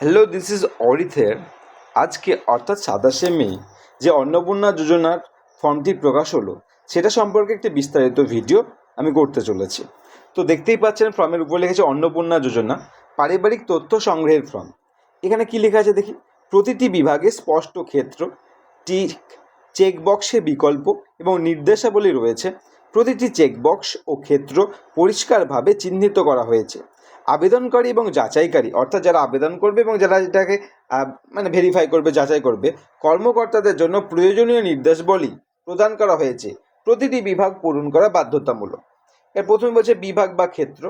Hello, this is অরিথের। আজকে অর্থাৎ 27শে মে যে অন্নপূর্ণা যোজনার ফর্মটি প্রকাশ হলো সেটা সম্পর্কে একটি বিস্তারিত ভিডিও আমি করতে চলেছি। তো দেখতেই পাচ্ছেন ফর্মের উপর লিখেছে অন্নপূর্ণা যোজনা পারিবারিক তথ্য সংগ্রহের ফর্ম। এখানে কি লেখা আছে দেখি। প্রতিটি বিভাগে স্পষ্ট ক্ষেত্র, টিক, চেকবক্সে বিকল্প এবং নির্দেশাবলী রয়েছে। প্রতিটি চেকবক্স ও ক্ষেত্র পরিষ্কারভাবে চিহ্নিত করা হয়েছে। আবেদনকারী এবং যাচাইকারী অর্থাৎ যারা আবেদন করবে এবং যারা এটাকে ভেরিফাই করবে, যাচাই করবে, কর্মকর্তাদের জন্য প্রয়োজনীয় নির্দেশাবলী প্রদান করা হয়েছে। প্রতিটি বিভাগ পূরণ করা বাধ্যতামূলক। এর প্রথমে বলছে বিভাগ বা ক্ষেত্র,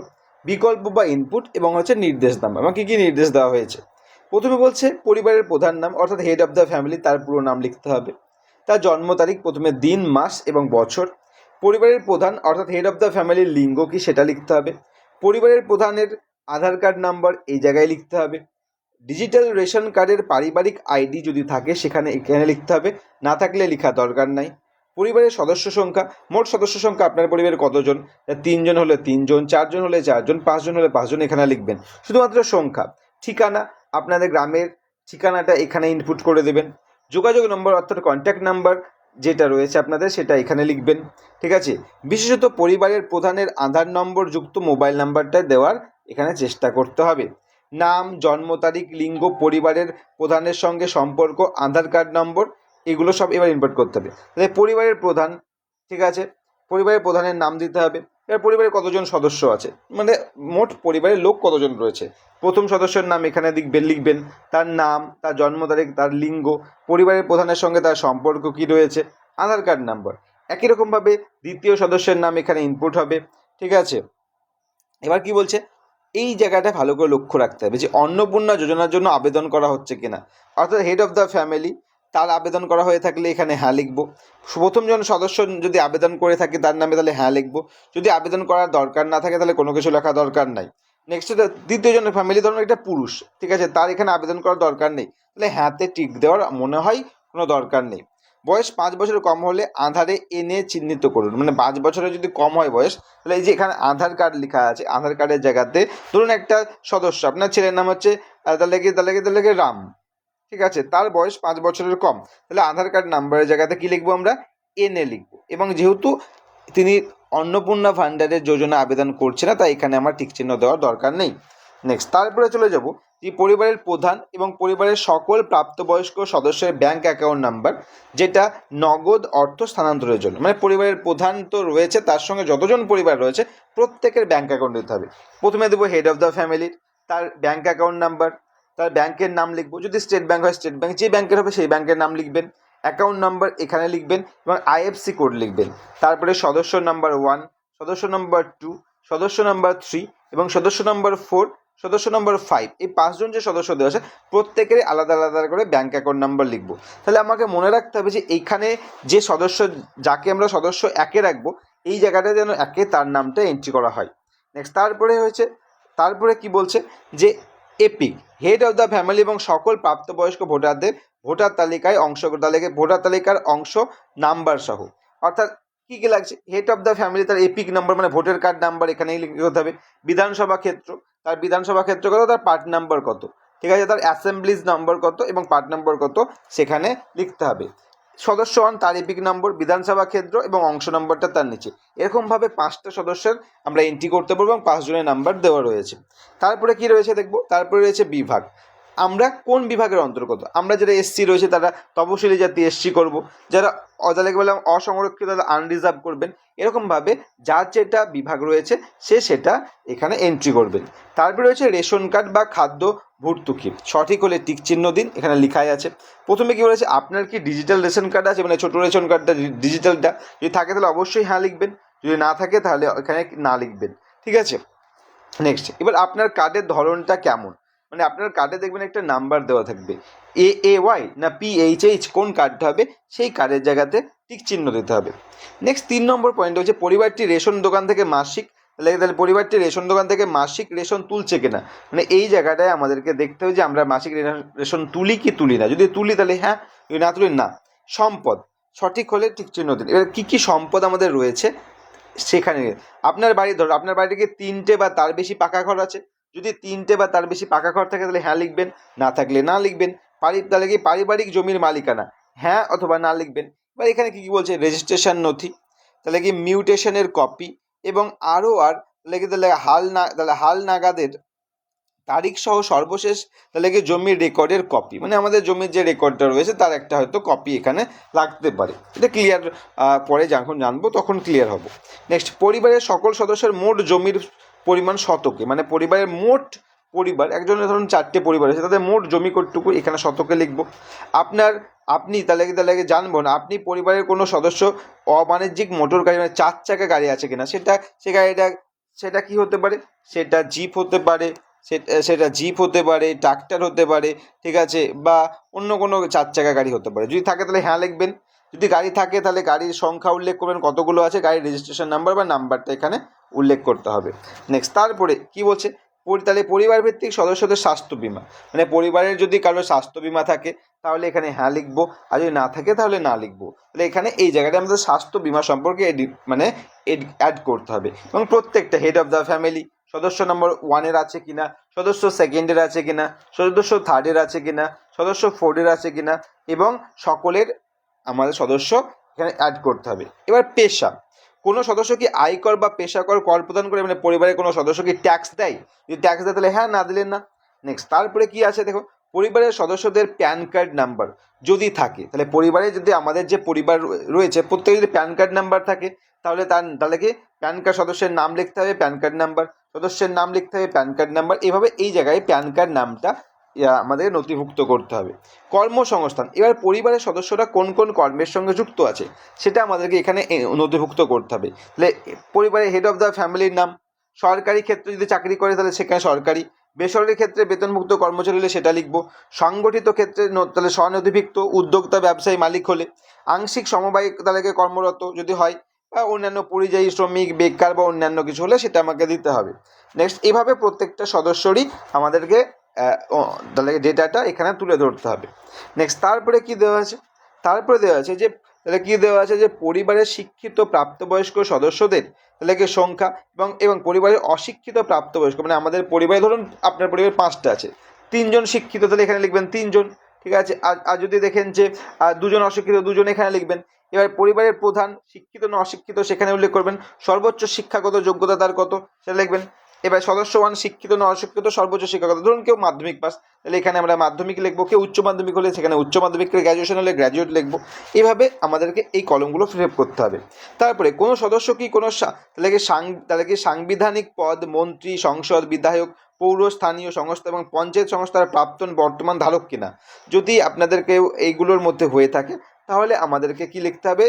বিকল্প বা ইনপুট এবং নির্দেশ নাম এবং কী কী নির্দেশ দেওয়া হয়েছে। প্রথমে বলছে পরিবারের প্রধান নাম অর্থাৎ হেড অফ দ্য ফ্যামিলি, তার পুরো নাম লিখতে হবে। তার জন্ম তারিখ, প্রথমে দিন, মাস এবং বছর। পরিবারের প্রধান অর্থাৎ হেড অফ দ্য ফ্যামিলির লিঙ্গ কী সেটা লিখতে হবে। পরিবারের প্রধানের আধার কার্ড নাম্বার এই জায়গায় লিখতে হবে। ডিজিটাল রেশন কার্ডের পারিবারিক আইডি যদি থাকে এখানে লিখতে হবে, না থাকলে লেখা দরকার নাই। পরিবারের সদস্য সংখ্যা, মোট সদস্য সংখ্যা আপনার পরিবারে কতজন, 3জন হলে 3জন, 4জন হলে 4জন, 5জন হলে 5জন, এখানে লিখবেন শুধুমাত্র সংখ্যা। ঠিকানা, আপনাদের গ্রামের ঠিকানাটা এখানে ইনপুট করে দেবেন। যোগাযোগ নম্বর অর্থাৎ কন্ট্যাক্ট নাম্বার যেটা রয়েছে আপনাদের সেটা এখানে লিখবেন। ঠিক আছে। বিশেষত পরিবারের প্রধানের আধার নম্বর যুক্ত মোবাইল নাম্বারটা দেওয়ার এখানে চেষ্টা করতে হবে। নাম, জন্ম তারিখ, লিঙ্গ, পরিবারের প্রধানের সঙ্গে সম্পর্ক, আধার কার্ড নম্বর, এগুলো সব এবার ইনপুট করতে হবে। তাহলে পরিবারের প্রধান, ঠিক আছে, পরিবারের প্রধানের নাম দিতে হবে। এবার পরিবারে কতজন সদস্য আছে, মোট পরিবারের লোক কতজন রয়েছে, প্রথম সদস্যের নাম এখানে লিখবেন, তার নাম, তার জন্ম তারিখ, তার লিঙ্গ, পরিবারের প্রধানের সঙ্গে তার সম্পর্ক কী রয়েছে, আধার কার্ড নাম্বার। একই রকমভাবে দ্বিতীয় সদস্যের নাম এখানে ইনপুট হবে। ঠিক আছে। এবার কি বলছে, এই জায়গাটা ভালো করে লক্ষ্য রাখতে হবে যে অন্নপূর্ণা যোজনার জন্য আবেদন করা হচ্ছে কিনা। অর্থাৎ হেড অফ দ্য ফ্যামিলি, তার আবেদন করা হয়ে থাকলে এখানে হ্যাঁ লিখবো। প্রথম জন সদস্য যদি আবেদন করে থাকে তার নামে, তাহলে হ্যাঁ লিখবো। যদি আবেদন করার দরকার না থাকে তাহলে কোনো কিছু লেখা দরকার নাই। নেক্সট, দ্বিতীয় জনের ফ্যামিলি, ধরুন এটা পুরুষ, ঠিক আছে, তার এখানে আবেদন করার দরকার নেই, তাহলে হ্যাঁতে টিক দেওয়ার মনে হয় কোনো দরকার নেই। বয়স 5 বছরের কম হলে আধারে এনে চিহ্নিত করুন। 5 বছরের যদি কম হয় বয়স, তাহলে এই যে এখানে আধার কার্ড লেখা আছে, আধার কার্ডের জায়গাতে ধরুন একটা সদস্য, আপনার ছেলের নাম হচ্ছে তাহলে রাম, ঠিক আছে, তার বয়স 5 বছরের কম, তাহলে আধার কার্ড নাম্বারের জায়গাতে কি লিখবো আমরা, এনে লিখবো। এবং যেহেতু তিনি অন্নপূর্ণা ভান্ডারের যোজনা আবেদন করছে না, তাই এখানে আমার টিক চিহ্ন দেওয়ার দরকার নেই। নেক্সট, তারপরে চলে যাব যে পরিবারের প্রধান এবং পরিবারের সকল প্রাপ্তবয়স্ক সদস্যের ব্যাংক অ্যাকাউন্ট নাম্বার, যেটা নগদ অর্থ স্থানান্তরের জন্য। পরিবারের প্রধান তো রয়েছে, তার সঙ্গে যতজন পরিবার রয়েছে প্রত্যেকের ব্যাংক অ্যাকাউন্ট দিতে হবে। প্রথমে দেবো হেড অফ দ্য ফ্যামিলির, তার ব্যাংক অ্যাকাউন্ট নাম্বার, তার ব্যাংকের নাম লিখবো, যদি স্টেট ব্যাংক হয় স্টেট ব্যাংক, যে ব্যাংকের হবে সেই ব্যাংকের নাম লিখবেন, অ্যাকাউন্ট নাম্বার এখানে লিখবেন এবং আইএফসি কোড লিখবেন। তারপরে সদস্য নাম্বার 1, সদস্য নাম্বার 2, সদস্য নাম্বার 3 এবং সদস্য নাম্বার 4, সদস্য নম্বর 5, এই 5জন যে সদস্য দেওয়া আছে প্রত্যেকেরই আলাদা আলাদা করে ব্যাংক অ্যাকাউন্ট নাম্বার লিখবো। তাহলে আমাকে মনে রাখতে হবে যে এইখানে যে সদস্য, যাকে আমরা সদস্য 1-এ রাখবো, এই জায়গাটা যেন 1-এ তার নামটা এন্ট্রি করা হয়। নেক্সট, তারপরে কি বলছে যে epic, head of the family এবং সকল প্রাপ্তবয়স্ক ভোটারদের ভোটার তালিকার অংশ নাম্বার সহ। অর্থাৎ কী কী লাগছে, হেড অফ দ্য ফ্যামিলি তার epic number voter card number এখানেই লিখতে হবে। বিধানসভা ক্ষেত্র, তার বিধানসভা ক্ষেত্র কত, তার পার্ট নাম্বার কত, ঠিক আছে, তার অ্যাসেম্বলিজ নাম্বার কত এবং পার্ট নাম্বার কত সেখানে লিখতে হবে। সদস্য 1 তার এপিক নম্বর, বিধানসভা ক্ষেত্র এবং অংশ নম্বরটা তার নিচে। এরকমভাবে 5টা সদস্যের আমরা এন্ট্রি করতে পারবো এবং 5 জনের নাম্বার দেওয়া রয়েছে। তারপরে কি রয়েছে দেখবো, তারপরে রয়েছে বিভাগ। আমরা কোন বিভাগের অন্তর্গত, আমরা যারা এসসি রয়েছে তারা তপশিলি জাতি এসসি করবো, যারা যাদেরকে বললাম অসংরক্ষিত তারা আনরিজার্ভ করবেন। এরকমভাবে যার যেটা বিভাগ রয়েছে সে সেটা এখানে এন্ট্রি করবেন। তারপরে রয়েছে রেশন কার্ড বা খাদ্য ভর্তুকি, সঠিক হলে টিক চিহ্ন দিন, এখানে লেখাই আছে। প্রথমে কি বলেছে, আপনার কি ডিজিটাল রেশন কার্ড আছে, ছোটো রেশন কার্ডটা ডিজিটালটা যদি থাকে তাহলে অবশ্যই হ্যাঁ লিখবেন, যদি না থাকে তাহলে এখানে না লিখবেন। ঠিক আছে। নেক্সট, এবার আপনার কার্ডের ধরনটা কেমন, আপনার কার্ডে দেখবেন একটা নাম্বার দেওয়া থাকবে, AAY না PHH, কোন কার্ডটা হবে সেই কার্ডের জায়গাতে টিক চিহ্ন দিতে হবে। নেক্সট 3 নম্বর পয়েন্ট হচ্ছে পরিবারটি রেশন দোকান থেকে মাসিক, তাহলে পরিবারটি রেশন দোকান থেকে মাসিক রেশন তুলছে কিনা, এই জায়গাটায় আমাদেরকে দেখতে হবে যে আমরা মাসিক রেশন তুলি কি তুলি না। যদি তুলি তাহলে হ্যাঁ, যদি না তুলি না। সম্পদ, সঠিক হলে টিক চিহ্ন দিন। এবার কী কী সম্পদ আমাদের রয়েছে সেখানে, আপনার বাড়িতে 3টে বা তার বেশি পাকা ঘর আছে, যদি 3টে বা তার বেশি পাকা ঘর থাকে তাহলে হ্যাঁ লিখবেন, না থাকলে না লিখবেন। তাহলে কি পারিবারিক জমির মালিকানা, হ্যাঁ অথবা না লিখবেন। এবার এখানে কি বলছে, রেজিস্ট্রেশন নথি, তাহলে কি মিউটেশনের কপি, এবং আরও আর তাহলে হাল নাগাদের তারিখ সহ সর্বশেষ তাহলে কি জমির রেকর্ডের কপি, মানে আমাদের জমির যে রেকর্ডটা রয়েছে তার একটা হয়তো কপি এখানে লাগতে পারে। এটা ক্লিয়ার পরে যখন জানবো তখন ক্লিয়ার হব। নেক্সট, পরিবারের সকল সদস্যের মোট জমির পরিমাণ শতকে, মানে পরিবারের মোট একজনের ধরুন 4টে পরিবার আছে, তাদের মোট জমি কতটুকু এখানে শতকে লিখবো। আপনি তাহলে জানবো না আপনি পরিবারের কোনো সদস্য অবাণিজ্যিক মোটর গাড়ি, মানে 4 চাকা গাড়ি আছে কিনা, সেটা কি হতে পারে, সেটা জিপ হতে পারে, সেটা জিপ হতে পারে, ট্রাক্টর হতে পারে, ঠিক আছে, বা অন্য কোনো 4 চাকা গাড়ি হতে পারে। যদি থাকে তাহলে হ্যাঁ লিখবেন, যদি গাড়ি থাকে তাহলে গাড়ির সংখ্যা উল্লেখ করবেন কতগুলো আছে, গাড়ির রেজিস্ট্রেশন নাম্বার বা নাম্বারটা এখানে উল্লেখ করতে হবে। নেক্সট, তারপরে কি বলছে, তাহলে পরিবার ভিত্তিক সদস্যদের স্বাস্থ্য বিমা, মানে পরিবারের যদি কারো স্বাস্থ্য বিমা থাকে তাহলে এখানে হ্যাঁ লিখবো, আর যদি না থাকে তাহলে না লিখবো। তাহলে এখানে এই জায়গাটা আমাদের স্বাস্থ্য বিমা সম্পর্কে অ্যাড করতে হবে। এবং প্রত্যেকটা হেড অফ দ্য ফ্যামিলি সদস্য নম্বর 1-এর আছে কিনা, সদস্য 2-এর আছে কিনা, সদস্য 3-এর আছে কিনা, সদস্য 4-এর আছে কিনা, এবং সকলের আমাদের সদস্য এখানে অ্যাড করতে হবে। এবার পেশা, কোনো সদস্য কি আয়কর বা পেশাকর কর প্রদান করে, মানে পরিবারের কোনো সদস্য কি ট্যাক্স দেয়, যদি ট্যাক্স দেয় তাহলে হ্যাঁ, না দিলেন না। নেক্সট, তারপরে কি আছে দেখো, পরিবারের সদস্যদের প্যান কার্ড নাম্বার যদি থাকে, তাহলে পরিবারে যদি আমাদের যে পরিবার রয়েছে প্রত্যেকের যদি প্যান কার্ড নাম্বার থাকে তাহলে কি প্যান কার্ড সদস্যের নাম লিখতে হবে, প্যান কার্ড নাম্বার, সদস্যের নাম লিখতে হবে, প্যান কার্ড নাম্বার, এভাবে এই জায়গায় প্যান কার্ড নামটা আমাদের নথিভুক্ত করতে হবে। কর্মসংস্থান, এবার পরিবারের সদস্যরা কোন কোন কর্মের সঙ্গে যুক্ত আছে সেটা আমাদেরকে এখানে নথিভুক্ত করতে হবে। তাহলে পরিবারের হেড অফ দ্য ফ্যামিলির নাম, সরকারি ক্ষেত্রে যদি চাকরি করে তাহলে সেখানে সরকারি, বেসরকারি ক্ষেত্রে বেতনভুক্ত কর্মচারী হলে সেটা লিখবো, সংগঠিত ক্ষেত্রে তাহলে স্বনির্ভর উদ্যোক্তা ব্যবসায়ী মালিক হলে, আংশিক সমবায় তাহলে কর্মরত যদি হয়, বা অন্যান্য পরিযায়ী শ্রমিক, বেকার বা অন্যান্য কিছু হলে সেটা আমাকে দিতে হবে। নেক্সট, এভাবে প্রত্যেকটা সদস্যরই আমাদেরকে তাহলে ডেটাটা এখানে তুলে ধরতে হবে। নেক্সট, তারপরে কি দেওয়া আছে, যে পরিবারের শিক্ষিত প্রাপ্তবয়স্ক সদস্যদের তাহলে কি সংখ্যা, এবং পরিবারের অশিক্ষিত প্রাপ্তবয়স্ক, মানে আমাদের পরিবারে ধরুন আপনার পরিবার 5টা আছে, 3জন শিক্ষিত তাহলে এখানে লিখবেন 3জন, ঠিক আছে। আর যদি দেখেন যে 2জন অশিক্ষিত, 2জন এখানে লিখবেন। এবার পরিবারের প্রধান শিক্ষিত না অশিক্ষিত সেখানে উল্লেখ করবেন, সর্বোচ্চ শিক্ষাগত যোগ্যতা তার কত সেটা লিখবেন। এবার সদস্য 1 শিক্ষিত না অশিক্ষিত, সর্বোচ্চ শিক্ষাগত, ধরুন কেউ মাধ্যমিক পাস তাহলে এখানে আমরা মাধ্যমিক লিখবো, কেউ উচ্চ মাধ্যমিক হলে সেখানে উচ্চ মাধ্যমিক, গ্র্যাজুয়েশন হলে গ্র্যাজুয়েট লিখবো। এইভাবে আমাদেরকে এই কলমগুলো ফিল আপ করতে হবে। তারপরে কোনো সদস্য কি কোনো তাহলে কি সাংবিধানিক পদ, মন্ত্রী, সংসদ, বিধায়ক, পৌর, স্থানীয় সংস্থা এবং পঞ্চায়েত সংস্থার প্রাক্তন বর্তমান ধারক কিনা, যদি আপনাদেরকে এইগুলোর মধ্যে হয়ে থাকে তাহলে আমাদেরকে কি লিখতে হবে,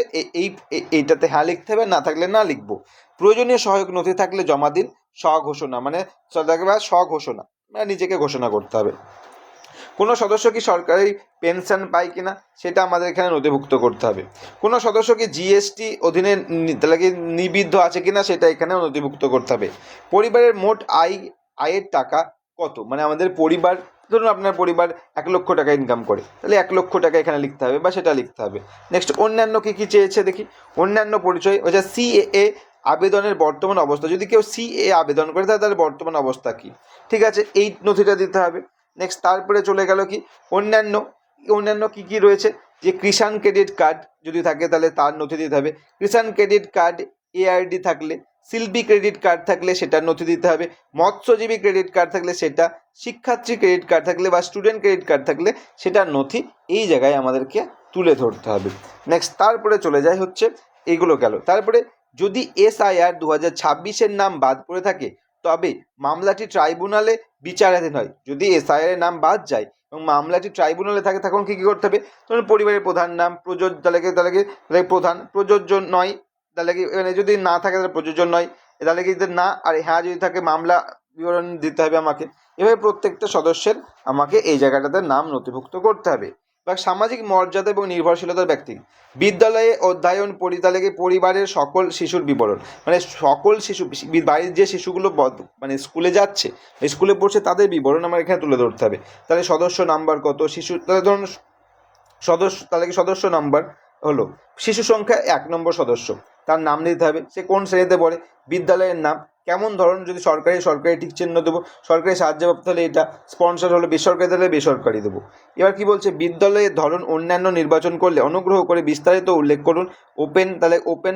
এইটাতে হ্যাঁ লিখতে হবে, না থাকলে না লিখবো। প্রয়োজনীয় সহায়ক নথি থাকলে জমা দিন, স্বঘোষণা, মানে স্বঘোষণা, মানে নিজেকে ঘোষণা করতে হবে। কোনো সদস্য কি সরকারি পেনশন পায় কিনা সেটা আমাদের এখানে নথিভুক্ত করতে হবে। কোনো সদস্য কি জিএসটি অধীনে তাহলে কি নিবদ্ধ আছে কিনা সেটা এখানেও নথিভুক্ত করতে হবে। পরিবারের মোট আয়ের টাকা কত, মানে আমাদের পরিবার, ধরুন আপনার পরিবার 1 লক্ষ টাকা ইনকাম করে তাহলে 1 লক্ষ টাকা এখানে লিখতে হবে বা সেটা লিখতে হবে। নেক্সট, অন্যান্য কি চেয়েছে দেখি, অন্যান্য পরিচয় হচ্ছে সিএএ আবেদনের বর্তমান অবস্থা, যদি কেউ সিএ আবেদন করে তাহলে তার বর্তমান অবস্থা কি, ঠিক আছে, এই নথিটা দিতে হবে। নেক্সট, তারপরে চলে গেল কি অন্যান্য কি রয়েছে, যে কিষাণ ক্রেডিট কার্ড যদি থাকে তাহলে তার নথি দিতে হবে, কিষাণ ক্রেডিট কার্ড এআরডি থাকলে, শিল্পী ক্রেডিট কার্ড থাকলে সেটার নথি দিতে হবে, মৎস্যজীবী ক্রেডিট কার্ড থাকলে সেটা, শিক্ষার্থী ক্রেডিট কার্ড থাকলে বা স্টুডেন্ট ক্রেডিট কার্ড থাকলে সেটার নথি এই জায়গায় আমাদেরকে তুলে ধরতে হবে। নেক্সট, তারপরে চলে যায় হচ্ছে এইগুলো গেল। তারপরে যদি এসআইআর 2026-এর নাম বাদ পড়ে থাকে তবে মামলাটি ট্রাইব্যুনালে বিচারাধীন হয়। যদি এসআইআর এর নাম বাদ যায় এবং মামলাটি ট্রাইব্যুনালে থাকে তখন কি করতে হবে, তখন পরিবারের প্রধান নাম তাহলে প্রধান প্রযোজ্য নয়, তাহলে কি মানে যদি না থাকে তাহলে প্রযোজ্য নয়, তাহলে কি যদি না আর হ্যাঁ যদি থাকে মামলা বিবরণ দিতে হবে আমাকে। এভাবে প্রত্যেকটা সদস্যের আমাকে এই জায়গাটাতে নাম নথিভুক্ত করতে হবে। বা সামাজিক মর্যাদা এবং নির্ভরশীলতার ব্যক্তি, বিদ্যালয়ে অধ্যয়ন পরিচালকে পরিবারের সকল শিশুর বিবরণ, মানে সকল শিশু বাড়ির যে শিশুগুলো মানে স্কুলে যাচ্ছে, স্কুলে পড়ছে তাদের বিবরণ আমার এখানে তুলে ধরতে হবে। তাহলে সদস্য নাম্বার কত, শিশু তাহলে ধরুন সদস্য নাম্বার হলো শিশু সংখ্যা 1 নম্বর সদস্য, তার নাম দিতে হবে, সে কোন শ্রেণীতে পড়ে, বিদ্যালয়ের নাম, কেমন ধরন, যদি সরকারি টিক চিহ্ন দেবো, সরকারি সাহায্যপ্রাপ্ত হলে এটা, স্পন্সর হলে বেসরকারি হলে বেসরকারি দেবো। এবার কি বলছে, বিদ্যালয়ের ধরন অন্যান্য নির্বাচন করলে অনুগ্রহ করে বিস্তারিত উল্লেখ করুন। ওপেন, তাহলে ওপেন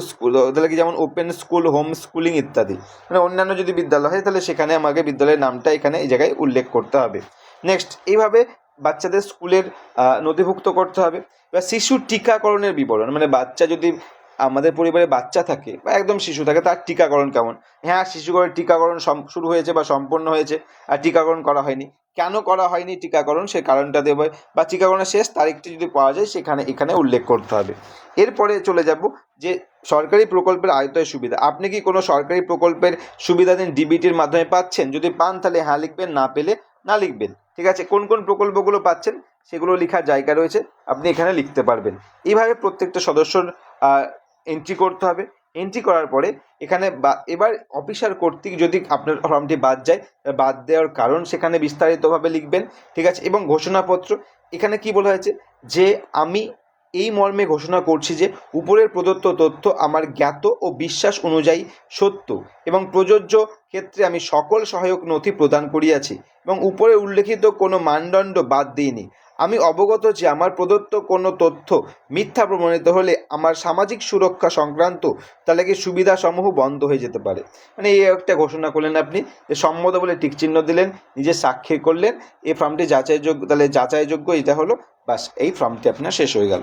স্কুল, তাহলে কি যেমন ওপেন স্কুল, হোম স্কুলিং ইত্যাদি, মানে অন্যান্য যদি বিদ্যালয় হয় তাহলে সেখানে আমাকে বিদ্যালয়ের নামটা এখানে এই জায়গায় উল্লেখ করতে হবে। নেক্সট, এইভাবে বাচ্চাদের স্কুলের নথিভুক্ত করতে হবে। এবার শিশুর টিকাকরণের বিবরণ, মানে বাচ্চা যদি আমাদের পরিবারে বাচ্চা থাকে বা একদম শিশু থাকে, তার টিকাকরণ কেমন। হ্যাঁ, শিশুদের টিকাকরণ শুরু হয়েছে বা সম্পন্ন হয়েছে, আর টিকাকরণ করা হয়নি, কেন করা হয়নি টিকাকরণ সে কারণটা দেবে, বা টিকাকরণের শেষ তারিখটি যদি পাওয়া যায় সেখানে এখানে উল্লেখ করতে হবে। এরপরে চলে যাব যে সরকারি প্রকল্পের আয়তায় সুবিধা। আপনি কি কোনো সরকারি প্রকল্পের সুবিধাধীন ডিবিটির মাধ্যমে পাচ্ছেন? যদি পান তাহলে হ্যাঁ লিখবেন, না পেলে না লিখবেন। ঠিক আছে, কোন কোন প্রকল্পগুলো পাচ্ছেন সেগুলো লেখার জায়গা রয়েছে, আপনি এখানে লিখতে পারবেন। এইভাবে প্রত্যেকটা সদস্যর এন্ট্রি করতে হবে। এন্ট্রি করার পরে এখানে এবার অফিসার কর্তৃক যদি আপনার ফর্মটি বাদ যায়, বাদ দেওয়ার কারণ সেখানে বিস্তারিতভাবে লিখবেন। ঠিক আছে, এবং ঘোষণাপত্র, এখানে কি বলা হয়েছে যে আমি এই মর্মে ঘোষণা করছি যে উপরের প্রদত্ত তথ্য আমার জ্ঞাত ও বিশ্বাস অনুযায়ী সত্য এবং প্রযোজ্য ক্ষেত্রে আমি সকল সহায়ক নথি প্রদান করিয়াছি এবং উপরে উল্লেখিত কোনো মানদণ্ড বাদ দিইনি। আমি অবগত যে আমার প্রদত্ত কোনো তথ্য মিথ্যা প্রমাণিত হলে আমার সামাজিক সুরক্ষা সংক্রান্ত তাহলে কি সুবিধাসমূহ বন্ধ হয়ে যেতে পারে। মানে এই একটা ঘোষণা করলেন আপনি, যে সম্মত বলে টিক চিহ্ন দিলেন, নিজে স্বাক্ষর করলেন, এই ফর্মটি যাচাইযোগ্য, তাহলে যাচাইযোগ্য এটা হলো, বাস এই ফর্মটি আপনার শেষ হয়ে গেল।